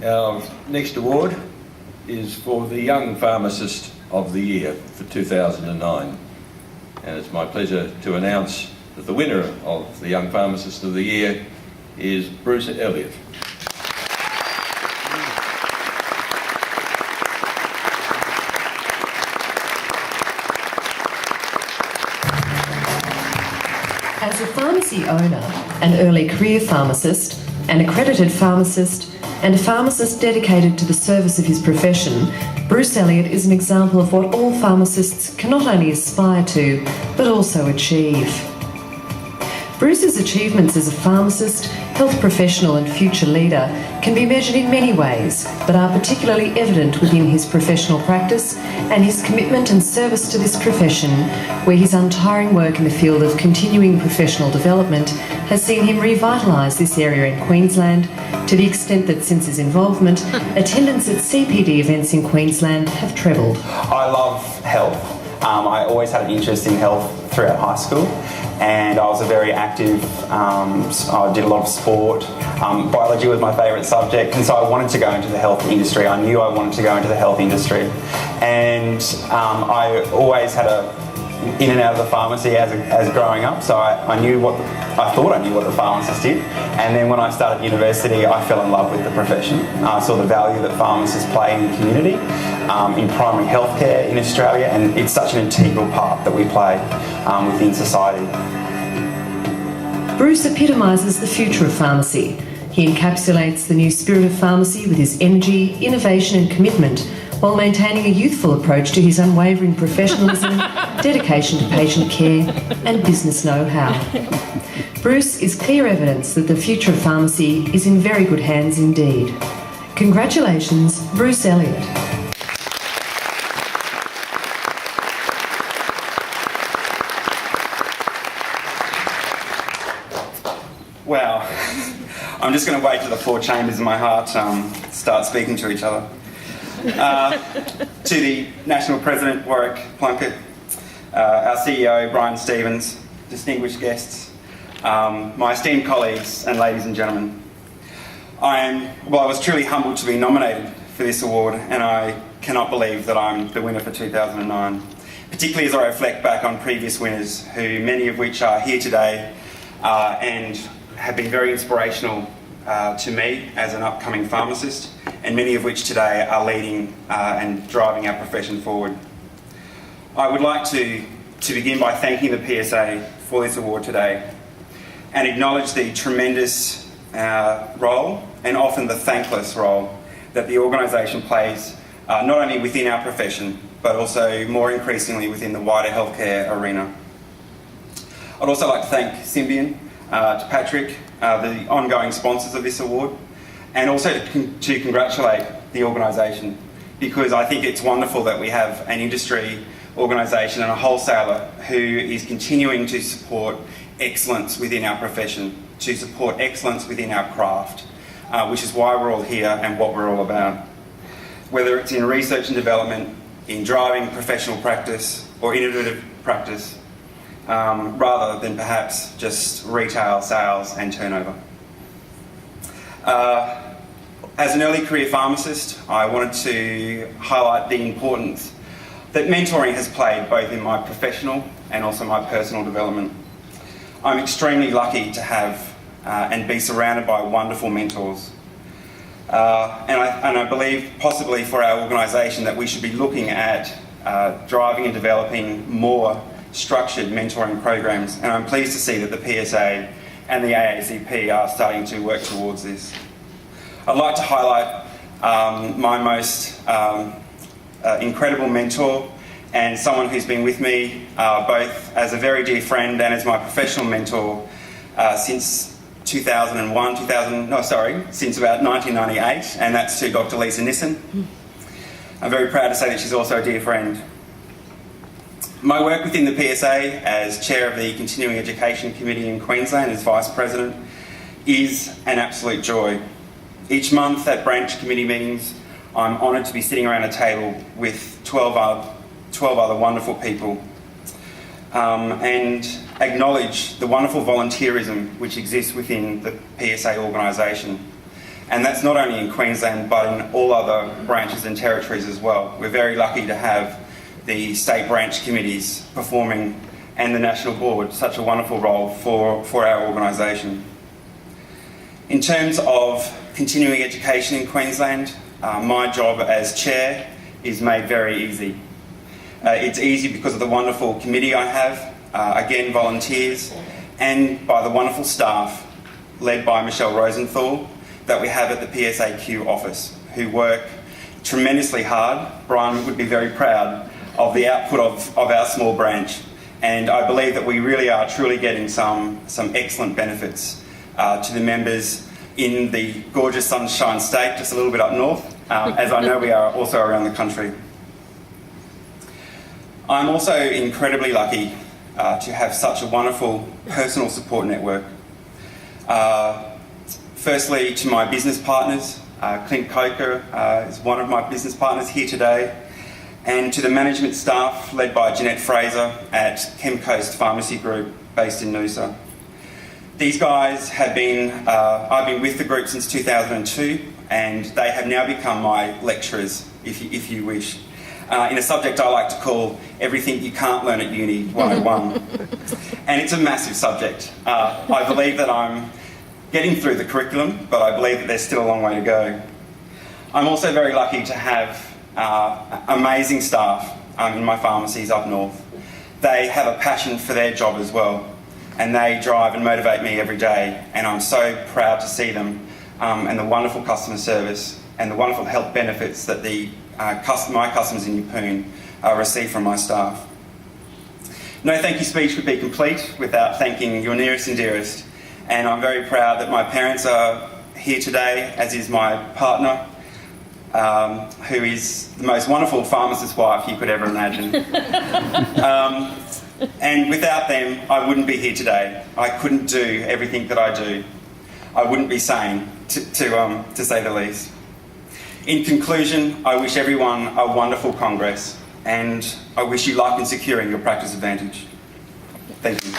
Our next award is for the Young Pharmacist of the Year for 2009. And it's my pleasure to announce that the winner of the Young Pharmacist of the Year is Bruce Elliot. As a pharmacy owner, an early career pharmacist, an accredited pharmacist, and a pharmacist dedicated to the service of his profession, Bruce Elliot is an example of what all pharmacists can not only aspire to, but also achieve. Bruce's achievements as a pharmacist, health professional and future leader can be measured in many ways, but are particularly evident within his professional practice and his commitment and service to this profession, where his untiring work in the field of continuing professional development has seen him revitalise this area in Queensland to the extent that since his involvement, attendance at CPD events in Queensland have trebled. I love health. I always had an interest in health throughout high school, and I was a very active, I did a lot of sport. Biology was my favourite subject, and so I wanted to go into the health industry. I knew I wanted to go into the health industry, and I always had in and out of the pharmacy as growing up, so I thought I knew what the pharmacist did. And then when I started university, I fell in love with the profession. I saw the value that pharmacists play in the community, in primary healthcare in Australia, and it's such an integral part that we play within society. Bruce epitomises the future of pharmacy. He encapsulates the new spirit of pharmacy with his energy, innovation and commitment, while maintaining a youthful approach to his unwavering professionalism, dedication to patient care and business know-how. Bruce is clear evidence that the future of pharmacy is in very good hands indeed. Congratulations, Bruce Elliot. Wow. I'm just going to wait till the four chambers in my heart start speaking to each other. To the National President, Warwick Plunkett, our CEO, Brian Stevens, distinguished guests, my esteemed colleagues and ladies and gentlemen. I was truly humbled to be nominated for this award, and I cannot believe that I'm the winner for 2009, particularly as I reflect back on previous winners, who many of which are here today and have been very inspirational to me as an upcoming pharmacist, and many of which today are leading and driving our profession forward. I would like to begin by thanking the PSA for this award today and acknowledge the tremendous role, and often the thankless role, that the organisation plays not only within our profession but also more increasingly within the wider healthcare arena. I'd also like to thank Symbion, to Patrick, the ongoing sponsors of this award, and also to congratulate the organisation, because I think it's wonderful that we have an industry organisation and a wholesaler who is continuing to support excellence within our profession, to support excellence within our craft, which is why we're all here and what we're all about. Whether it's in research and development, in driving professional practice or innovative practice, rather than perhaps just retail sales and turnover. As an early career pharmacist, I wanted to highlight the importance that mentoring has played both in my professional and also my personal development. I'm extremely lucky to have and be surrounded by wonderful mentors. And I believe possibly for our organisation that we should be looking at driving and developing more structured mentoring programs, and I'm pleased to see that the PSA and the AACP are starting to work towards this. I'd like to highlight my most incredible mentor, and someone who's been with me both as a very dear friend and as my professional mentor since since about 1998, and that's to Dr. Lisa Nissen. I'm very proud to say that she's also a dear friend. My work within the PSA as chair of the Continuing Education Committee in Queensland as Vice President is an absolute joy. Each month at branch committee meetings, I'm honoured to be sitting around a table with 12 other wonderful people and acknowledge the wonderful volunteerism which exists within the PSA organisation. And that's not only in Queensland, but in all other branches and territories as well. We're very lucky to have the state branch committees performing and the national board such a wonderful role for our organisation. In terms of continuing education in Queensland, my job as chair is made very easy. It's easy because of the wonderful committee I have, again volunteers, and by the wonderful staff led by Michelle Rosenthal that we have at the PSAQ office, who work tremendously hard. Brian would be very proud of the output of our small branch, and I believe that we really are truly getting some excellent benefits to the members in the gorgeous Sunshine State, just a little bit up north, as I know we are also around the country. I'm also incredibly lucky to have such a wonderful personal support network. Firstly, to my business partners, Clint Coker is one of my business partners here today, and to the management staff led by Jeanette Fraser at Chemcoast Pharmacy Group based in Noosa. These guys have been, I've been with the group since 2002, and they have now become my lecturers, if you wish, in a subject I like to call Everything You Can't Learn at Uni 101. And it's a massive subject. I believe that I'm getting through the curriculum, but I believe that there's still a long way to go. I'm also very lucky to have amazing staff in my pharmacies up north. They have a passion for their job as well, and they drive and motivate me every day, and I'm so proud to see them and the wonderful customer service and the wonderful health benefits that my customers in Yeppoon receive from my staff. No thank you speech would be complete without thanking your nearest and dearest, and I'm very proud that my parents are here today, as is my partner, who is the most wonderful pharmacist wife you could ever imagine. And without them, I wouldn't be here today. I couldn't do everything that I do. I wouldn't be sane, to say the least. In conclusion, I wish everyone a wonderful Congress, and I wish you luck in securing your practice advantage. Thank you.